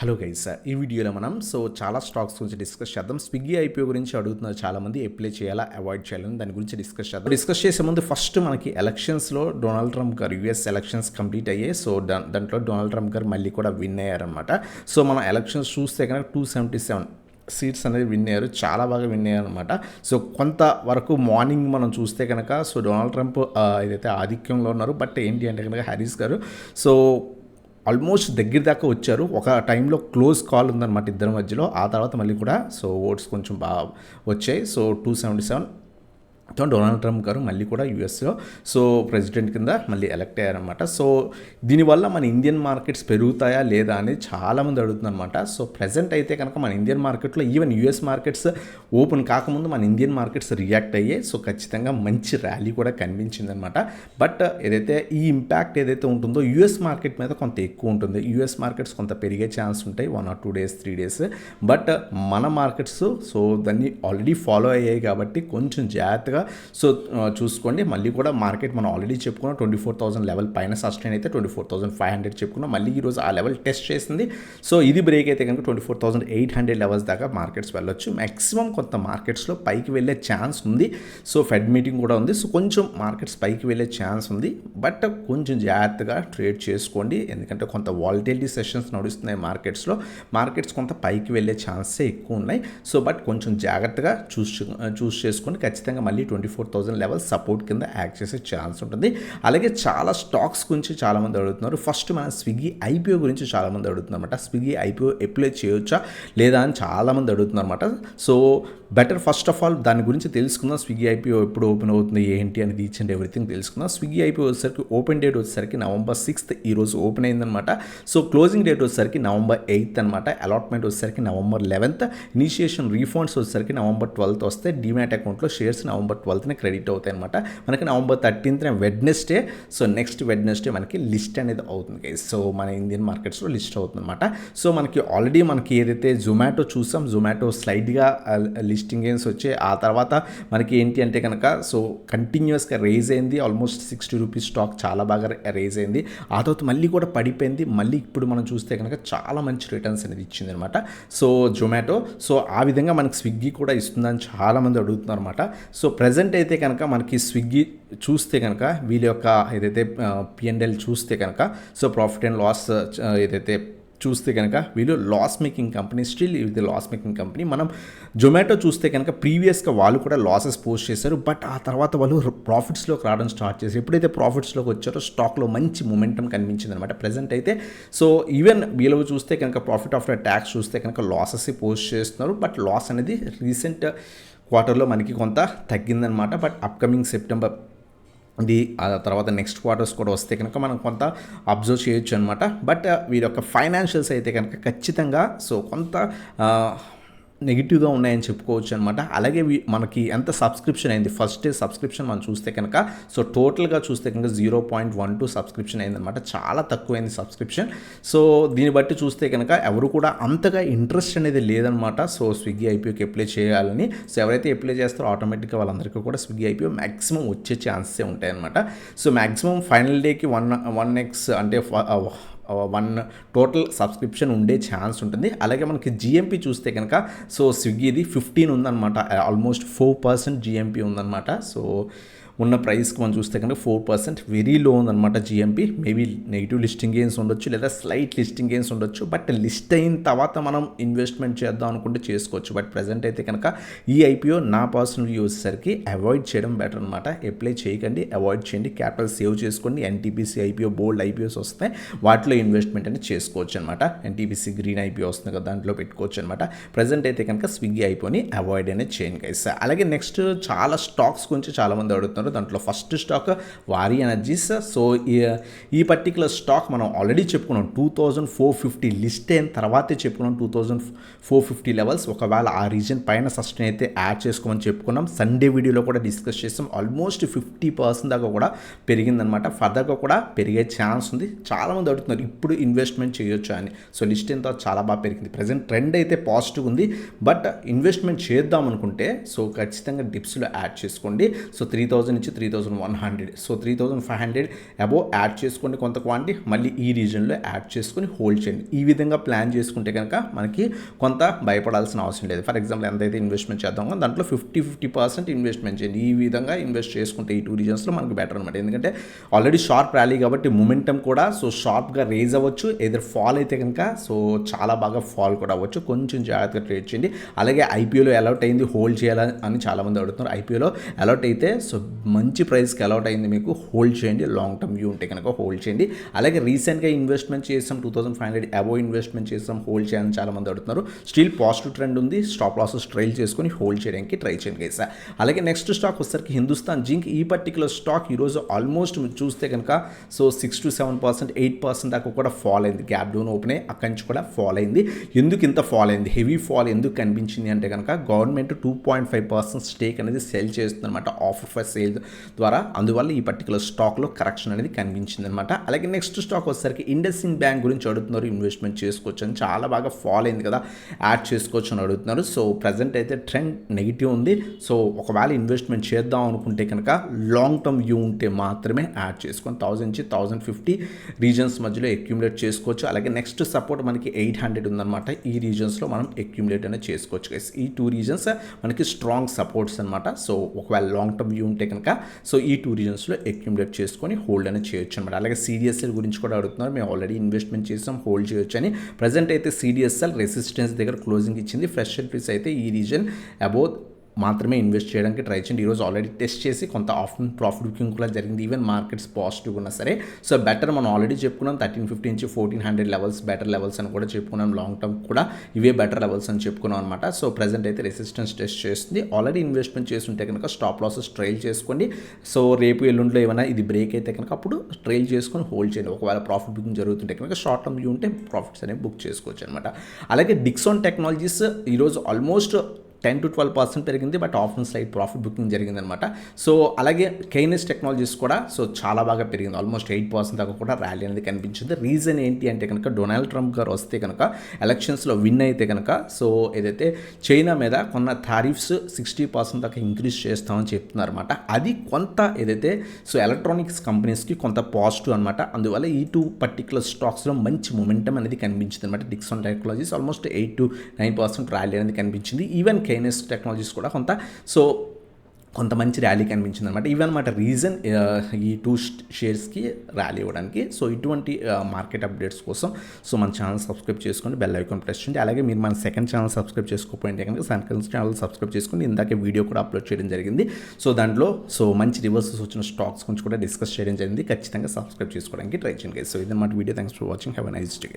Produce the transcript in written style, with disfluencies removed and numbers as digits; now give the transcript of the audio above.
Hello guys, ఈ వీడియోలో మనం చాలా స్టాక్స్ గురించి డిస్కస్ చేద్దాం. స్విగ్గీ ఐపీఓ గురించి అడుగుతున్నారు చాలామంది, అప్లై చేయాలా అవాయిడ్ చేయాలని దాని గురించి డిస్కస్ చేద్దాం. డిస్కస్ చేసే ముందు ఫస్ట్ మనకి ఎలక్షన్స్లో డొనాల్డ్ ట్రంప్ గారు యూఎస్ ఎలక్షన్స్ కంప్లీట్ అయ్యాయి. దాంట్లో డొనాల్డ్ ట్రంప్ గారు మళ్ళీ కూడా విన్ అయ్యారనమాట. మన ఎలక్షన్స్ చూస్తే కనుక 277 సీట్స్ అనేది విన్ అయ్యారు, చాలా బాగా విన్ అయ్యారు అనమాట. కొంత వరకు మార్నింగ్ మనం చూస్తే కనుక డొనాల్డ్ ట్రంప్ ఏదైతే ఆధిక్యంలో ఉన్నారు. బట్ ఏంటి అంటే కనుక హ్యారిస్ గారు ఆల్మోస్ట్ దగ్గర దాకా వచ్చారు. ఒక టైంలో క్లోజ్ కాల్ ఉందన్నమాట ఇద్దరి మధ్యలో. ఆ తర్వాత మళ్ళీ కూడా ఓట్స్ కొంచెం బాగా వచ్చాయి. 277 డొనాల్డ్ ట్రంప్ గారు మళ్ళీ కూడా యూఎస్లో ప్రెసిడెంట్ కింద మళ్ళీ ఎలక్ట్ అయ్యారనమాట. దీనివల్ల మన ఇండియన్ మార్కెట్స్ పెరుగుతాయా లేదా అనేది చాలామంది అడుగుతుందన్నమాట. ప్రజెంట్ అయితే కనుక మన ఇండియన్ మార్కెట్లో ఈవెన్ యూఎస్ మార్కెట్స్ ఓపెన్ కాకముందు మన ఇండియన్ మార్కెట్స్ రియాక్ట్ అయ్యాయి. ఖచ్చితంగా మంచి ర్యాలీ కూడా కనిపించిందనమాట. బట్ ఏదైతే ఈ ఇంపాక్ట్ ఏదైతే ఉంటుందో యూఎస్ మార్కెట్ మీద కొంత ఎక్కువ ఉంటుంది. యూఎస్ మార్కెట్స్ కొంత పెరిగే ఛాన్స్ ఉంటాయి 1 or 2 days 3 days. బట్ మన మార్కెట్స్ దాన్ని ఆల్రెడీ ఫాలో అయ్యాయి కాబట్టి కొంచెం జాగ్రత్తగా చూసుకోండి. మళ్ళీ కూడా మార్కెట్ మనం ఆల్రెడీ చెప్పుకున్నాం 24,000 లెవెల్ పైన సస్టైన్ అయితే 24,500 చెప్పుకున్నాం. మళ్ళీ ఈరోజు ఆ లెవెల్ టెస్ట్ చేసింది. ఇది బ్రేక్ అయితే కనుక 24,800 లెవెల్స్ దాకా మార్కెట్స్ వెళ్ళొచ్చు. మ్యాక్సిమం కొంత మార్కెట్స్లో పైకి వెళ్ళే ఛాన్స్ ఉంది. ఫెడ్ మీటింగ్ కూడా ఉంది. కొంచెం మార్కెట్స్ పైకి వెళ్ళే ఛాన్స్ ఉంది. బట్ కొంచెం జాగ్రత్తగా ట్రేడ్ చేసుకోండి, ఎందుకంటే కొంత వాలటిలిటీ సెషన్స్ నడుస్తున్నాయి మార్కెట్స్లో. మార్కెట్స్ కొంత పైకి వెళ్ళే ఛాన్సే ఎక్కువ ఉన్నాయి. బట్ కొంచెం జాగ్రత్తగా చూస్ చేసుకోండి. ఖచ్చితంగా మళ్ళీ 24,000 లెవెల్ సపోర్ట్ కింద యాక్ట్ చేసే ఛాన్స్ ఉంటుంది. అలాగే చాలా స్టాక్స్ గురించి చాలామంది అడుగుతున్నారు. ఫస్ట్ మన స్విగ్గీ ఐపీఓ గురించి చాలామంది అడుగుతున్నారు. స్విగ్గీ ఐపీఓ అప్లై చేయొచ్చా లేదా అని చాలామంది అడుగుతున్నారు అనమాట. బెటర్ ఫస్ట్ ఆఫ్ ఆల్ దాని గురించి తెలుసుకుందాం. స్విగ్గీ ఐపీఓ ఎప్పుడు ఓపెన్ అవుతుంది ఏంటి అని ఈచ్ అండ్ ఎవ్రీథింగ్ తెలుసుకుందాం. స్విగ్గీ ఐపీఓ వచ్చేసరికి ఓపెన్ డేట్ వచ్చేసరికి November 6th ఈరోజు ఓపెన్ అయిందనమాట. క్లోజింగ్ డేట్ వచ్చేసరికి November 8th అనమాట. అలాట్మెంట్ వచ్చేసరికి November 11th. ఇనిషియేషన్ రీఫండ్స్ వచ్చేసరికి November 12th వస్తే డిమాట్ అకౌంట్లో షేర్స్ November 12th క్రెడిట్ అవుతాయి అనమాట. మనకి November 13th Wednesday. Next Wednesday మనకి లిస్ట్ అనేది అవుతుంది గైస్. మన ఇండియన్ మార్కెట్స్లో లిస్ట్ అవుతుంది అనమాట. మనకి ఆల్రెడీ మనకి ఏదైతే జొమాటో చూసాం, జొమాటో స్లైడ్గా లిస్టింగ్ గెయిన్స్ వచ్చాయి. ఆ తర్వాత మనకి ఏంటి అంటే కనుక కంటిన్యూస్గా రేజ్ అయింది. ఆల్మోస్ట్ 60 రూపీస్ స్టాక్ చాలా బాగా రేజ్ అయింది. ఆ తర్వాత మళ్ళీ కూడా పడిపోయింది. మళ్ళీ ఇప్పుడు మనం చూస్తే కనుక చాలా మంచి రిటర్న్స్ అనేది ఇచ్చింది అనమాట జొమాటో. ఆ విధంగా మనకి స్విగ్గీ కూడా ఇస్తుందని చాలామంది అడుగుతున్నారు అనమాట. ప్రజెంట్ అయితే కనుక మనకి స్విగ్గీ చూస్తే కనుక వీళ్ళ యొక్క ఏదైతే P&L చూస్తే కనుక ప్రాఫిట్ అండ్ లాస్ ఏదైతే చూస్తే కనుక వీళ్ళు లాస్ మేకింగ్ కంపెనీ, స్టిల్ ఇది లాస్ మేకింగ్ కంపెనీ. మనం జొమాటో చూస్తే కనుక ప్రీవియస్గా వాళ్ళు కూడా లాసెస్ పోస్ట్ చేశారు. బట్ ఆ తర్వాత వాళ్ళు ప్రాఫిట్స్లోకి రావడం స్టార్ట్ చేశారు. ఎప్పుడైతే ప్రాఫిట్స్లోకి వచ్చారో స్టాక్లో మంచి మొమెంటం కనిపించింది అనమాట ప్రజెంట్ అయితే. ఈవెన్ వీళ్ళు చూస్తే కనుక ప్రాఫిట్ ఆఫ్టర్ ట్యాక్స్ చూస్తే కనుక లాసెస్ పోస్ట్ చేస్తున్నారు. బట్ లాస్ అనేది రీసెంట్ క్వార్టర్లో మనకి కొంత తగ్గిందనమాట. బట్ అప్కమింగ్ సెప్టెంబర్ ఆ తర్వాత నెక్స్ట్ క్వార్టర్స్ కూడా వస్తే కనుక మనం కొంత అబ్జర్వ్ చేయొచ్చు అనమాట. బట్ వీరి యొక్క ఫైనాన్షియల్స్ అయితే కనుక ఖచ్చితంగా కొంత నెగిటివ్గా ఉన్నాయని చెప్పుకోవచ్చు అనమాట. అలాగే మనకి ఎంత సబ్స్క్రిప్షన్ అయింది, ఫస్ట్ డే సబ్స్క్రిప్షన్ మనం చూస్తే కనుక టోటల్గా చూస్తే కనుక 0.12 సబ్స్క్రిప్షన్ అయిందనమాట. చాలా తక్కువైంది సబ్స్క్రిప్షన్. దీన్ని బట్టి చూస్తే కనుక ఎవరు కూడా అంతగా ఇంట్రెస్ట్ అనేది లేదనమాట స్విగ్గీ ఐపీఓకి అప్లై చేయాలని. ఎవరైతే అప్లై చేస్తారో ఆటోమేటిక్గా వాళ్ళందరికీ కూడా స్విగ్గీ ఐపీఓ మ్యాక్సిమం వచ్చే ఛాన్సెస్ ఉంటాయన్నమాట. మ్యాక్సిమం ఫైనల్ డేకి 1x అంటే 1 టోటల్ సబ్స్క్రిప్షన్ ఉండే ఛాన్స్ ఉంటుంది. అలాగే మనకి జిఎంపీ చూస్తే కనుక స్విగ్గీది 15 ఉందన్నమాట. ఆల్మోస్ట్ 4% జిఎంపీ ఉందన్నమాట. ఉన్న ప్రైస్కి మనం చూస్తే కనుక 4% వెరీ లో ఉందన్నమాట GMP. Maybe negative listing gains ఉండొచ్చు, లేదా స్లైట్ లిస్టింగ్ గెయిన్స్ ఉండొచ్చు. బట్ లిస్ట్ అయిన తర్వాత మనం ఇన్వెస్ట్మెంట్ చేద్దాం అనుకుంటే చేసుకోవచ్చు. బట్ ప్రజెంట్ అయితే కనుక ఈ ఐపీఓ నా పర్సనల్ వ్యూ వచ్చేసరికి అవాయిడ్ చేయడం బెటర్ అనమాట. అప్లై చేయకండి, అవాయిడ్ చేయండి, క్యాపిటల్ సేవ్ చేసుకోండి. ఎన్టీపీసీ ఐపీఓ, బోల్డ్ ఐపీఓస్ వస్తాయి, వాటిలో ఇన్వెస్ట్మెంట్ అనేది చేసుకోవచ్చు అనమాట. ఎన్టీపీసీ గ్రీన్ ఐపీఓ వస్తుంది కదా, దాంట్లో పెట్టుకోవచ్చు అనమాట. ప్రజెంట్ అయితే కనుక స్విగ్గీ ఐపీఓని అవాయిడ్ అనేది చేయండి గైస్. అలాగే నెక్స్ట్ చాలా స్టాక్స్ గురించి చాలామంది అడుగుతున్నారు. దాంట్లో ఫస్ట్ స్టాక్ వారీ ఎనర్జీస్. ఈ పర్టికులర్ స్టాక్ మనం ఆల్రెడీ చెప్పుకున్నాం 2450 లిస్ట్ అయిన తర్వాతే చెప్పుకున్నాం 2450 లెవెల్స్. ఒకవేళ ఆ రీజన్ పైన సస్టైన్ అయితే యాడ్ చేసుకోమని చెప్పుకున్నాం. సండే వీడియోలో కూడా డిస్కస్ చేస్తాం. ఆల్మోస్ట్ 50% దాకా కూడా పెరిగిందనమాట. ఫర్దర్గా కూడా పెరిగే ఛాన్స్ ఉంది. చాలామంది అడుగుతున్నారు ఇప్పుడు ఇన్వెస్ట్మెంట్ చేయొచ్చు అని. లిస్ట్ అయిన తర్వాత చాలా బాగా పెరిగింది. ప్రజెంట్ ట్రెండ్ అయితే పాజిటివ్ ఉంది. బట్ ఇన్వెస్ట్మెంట్ చేద్దాం అనుకుంటే ఖచ్చితంగా డిప్స్లో యాడ్ చేసుకోండి. 3000 3000 నుంచి 3100, సో 3500 అబోవ్ యాడ్ చేసుకోండి కొంత క్వాంటిటీ, మళ్ళీ ఈ రీజన్లో యాడ్ చేసుకొని హోల్డ్ చేయండి. ఈ విధంగా ప్లాన్ చేసుకుంటే కనుక మనకి కొంత భయపడాల్సిన అవసరం లేదు. ఫర్ ఎగ్జాంపుల్ ఎంతైతే ఇన్వెస్ట్మెంట్ చేద్దామో దాంట్లో 50% ఇన్వెస్ట్మెంట్ చేయండి. ఈ విధంగా ఇన్వెస్ట్ చేసుకుంటే ఈ 2 రీజన్స్లో మనకు బెటర్ అనమాట. ఎందుకంటే ఆల్రెడీ షార్ప్ ర్యాలీ కాబట్టి మొమెంటం కూడా సో షార్ప్గా రేజ్ అవ్వచ్చు, ఏదర్ ఫాల్ అయితే కనుక సో చాలా బాగా ఫాల్ కూడా అవ్వచ్చు. కొంచెం జాగ్రత్తగా ట్రేడ్ చేయండి. అలాగే ఐపీఓలో అలౌట్ అయింది, హోల్డ్ చేయాలని అని చాలామంది అడుగుతున్నారు. ఐపీఓలో అలౌట్ అయితే సో మంచి ప్రైస్కి అలౌట్ అయింది, మీకు హోల్డ్ చేయండి. లాంగ్ టర్మ్ వ్యూ ఉంటే కనుక హోల్డ్ చేయండి. అలాగే రీసెంట్గా ఇన్వెస్ట్మెంట్ చేసాం 2500 అబోవ్ ఇన్వెస్ట్మెంట్ చేసాం, హోల్డ్ చేయాలని చాలామంది అడుగుతున్నారు. స్టిల్ పాజిటివ్ ట్రెండ్ ఉంది, స్టాప్ లాసెస్ ట్రైల్ చేసుకొని హోల్డ్ చేయడానికి ట్రై చేయండి గైస్. అలాగే నెక్స్ట్ స్టాక్ వచ్చేసరికి హిందుస్థాన్ జింక్. ఈ పర్టికులర్ స్టాక్ ఈరోజు ఆల్మోస్ట్ మీరు చూస్తే కనుక సో 6 to 7%, 8% దాకా కూడా ఫాల్ అయింది. గ్యాప్ డౌన్ ఓపెన్ అయ్యి అక్కడి నుంచి కూడా ఫాల్ అయింది. ఎందుకు ఇంత ఫాల్ అయింది, హెవీ ఫాల్ ఎందుకు కనిపించింది అంటే కనుక గవర్నమెంట్ 2.5% స్టేక్ అనేది సేల్ చేస్తుంది అనమాట, ఆఫర్ ఫర్ సేల్ ద్వారా. అందువల్ల ఈ పర్టికులర్ స్టాక్లో కరెక్షన్ అనేది కనిపించింది అనమాట. అలాగే నెక్స్ట్ స్టాక్ వచ్చేసరికి ఇండస్ఇండ్ బ్యాంక్ గురించి అడుగుతున్నారు. ఇన్వెస్ట్మెంట్ చేసుకోవచ్చు అని, చాలా బాగా ఫాల్ అయింది కదా, యాడ్ చేసుకోవచ్చు అని అడుగుతున్నారు. సో ప్రజెంట్ అయితే ట్రెండ్ నెగిటివ్ ఉంది. సో ఒకవేళ ఇన్వెస్ట్మెంట్ చేద్దాం అనుకుంటే కనుక లాంగ్ టర్మ్ వ్యూ ఉంటే మాత్రమే యాడ్ చేసుకొని 1000 నుంచి 1050 రీజన్స్ మధ్యలో అక్యుములేట్ చేసుకోవచ్చు. అలాగే నెక్స్ట్ సపోర్ట్ మనకి 800 ఉందన్నమాట. ఈ రీజన్స్లో మనం అక్యుములేట్ అనేది చేసుకోవచ్చు గైస్. ఈ 2 రీజన్స్ మనకి స్ట్రాంగ్ సపోర్ట్స్ అనమాట. సో ఒకవేళ లాంగ్ టర్మ్ వ్యూ ఉంటే కనుక సో ఈ 2 రీజన్స్లో అక్యుములేట్ చేసుకొని హోల్డ్ అనేది చేయొచ్చు అనమాట. అలాగే సిడిఎస్ఎల్ గురించి కూడా అడుగుతున్నారు. మేము ఆల్రెడీ ఇన్వెస్ట్మెంట్ చేసాం, హోల్డ్ చేయొచ్చు అని. ప్రజెంట్ అయితే సిడిఎస్ఎల్ రెసిస్టెన్స్ దగ్గర క్లోజింగ్ ఇచ్చింది. ఫ్రెష్ ఎంట్రీస్ అయితే ఈ రీజన్ అబోవ్ మాత్రమే ఇన్వెస్ట్ చేయడానికి ట్రై చేయండి. ఈరోజు ఆల్రెడీ టెస్ట్ చేసి కొంత ఆఫ్టర్నూన్ ప్రాఫిట్ బుకింగ్ కూడా జరిగింది. ఈవెన్ మార్కెట్స్ పాజిటివ్ ఉన్నా సరే సో బెటర్ మనం ఆల్రెడీ చెప్పుకున్నాం 1350 నుంచి 1400 లెవెల్స్ బెటర్ లెవెల్స్ అని కూడా చెప్పుకున్నాం. లాంగ్ టర్మ్ కూడా ఇవే బెటర్ లెవెల్స్ అని చెప్పుకున్నాం అనమాట. సో ప్రజెంట్ అయితే రెసిస్టెన్స్ టెస్ట్ చేస్తుంది. ఆల్రెడీ ఇన్వెస్ట్మెంట్ చేస్తుంటే కనుక స్టాప్ లాసెస్ ట్రైల్ చేసుకోండి. సో రేపు ఎల్లుండిలో ఏమైనా ఇది బ్రేక్ అయితే కనుక అప్పుడు ట్రైల్ చేసుకొని హోల్డ్ చేయండి. ఒకవేళ ప్రాఫిట్ బుకింగ్ జరుగుతుంటే కనుక షార్ట్ టర్మ్ వ్యూ ఉంటే ప్రాఫిట్స్ అనేవి బుక్ చేసుకోవచ్చు అనమాట. అలాగే డిక్సాన్ టెక్నాలజీస్ ఈరోజు ఆల్మోస్ట్ 10 to 12% పెరిగింది, but afternoon slight profit booking జరిగిందనమాట. సో అలాగే కైనెస్ టెక్నాలజీస్ కూడా సో చాలా బాగా పెరిగింది, ఆల్మోస్ట్ 8% దాకా కూడా ర్యాలీ అనేది కనిపించింది. రీజన్ ఏంటి అంటే కనుక డొనాల్డ్ ట్రంప్ గారు వస్తే కనుక ఎలక్షన్స్లో విన్ అయితే కనుక సో ఏదైతే చైనా మీద కొన్న టారిఫ్స్ 60% దాకా ఇంక్రీజ్ చేస్తామని చెప్తున్నారన్నమాట. అది కొంత ఏదైతే సో ఎలక్ట్రానిక్స్ కంపెనీస్కి కొంత పాజిటివ్ అనమాట. అందువల్ల ఈ 2 పర్టికులర్ స్టాక్స్లో మంచి మొమెంటం అనేది కనిపించింది అనమాట. Dixon technologies almost 8 to 9% rally అనేది కనిపించింది. ఈవెన్ కైనెస్ టెక్నాలజీస్ కూడా కొంత మంచి ర్యాలీ కనిపించింది అనమాట. ఇవన్నమాట రీజన్ ఈ 2 షేర్స్కి ర్యాలీ ఇవ్వడానికి. సో ఇటువంటి మార్కెట్ అప్డేట్స్ కోసం సో మన ఛానల్ సబ్స్క్రైబ్ చేసుకోండి, బెల్ ఐకాన్ ప్రెస్ చేయండి. అలాగే మీరు మన సెకండ్ ఛానల్ సబ్స్క్రైబ్ చేసుకోకపోయింటే కనుక సెకండ్ ఛానల్ సబ్స్క్రైబ్ చేసుకోండి. ఇందాకే వీడియో కూడా అప్లోడ్ చేయడం జరిగింది. సో దాంట్లో సో మంచి రివర్సెస్ వచ్చిన స్టాక్స్ గురించి కూడా డిస్కస్ చేయడం జరిగింది. ఖచ్చితంగా సబ్స్క్రైబ్ చేసుకోవడానికి ట్రై చేయండి. సో ఇదన్నమాట video. Thanks for watching. Have a nice day.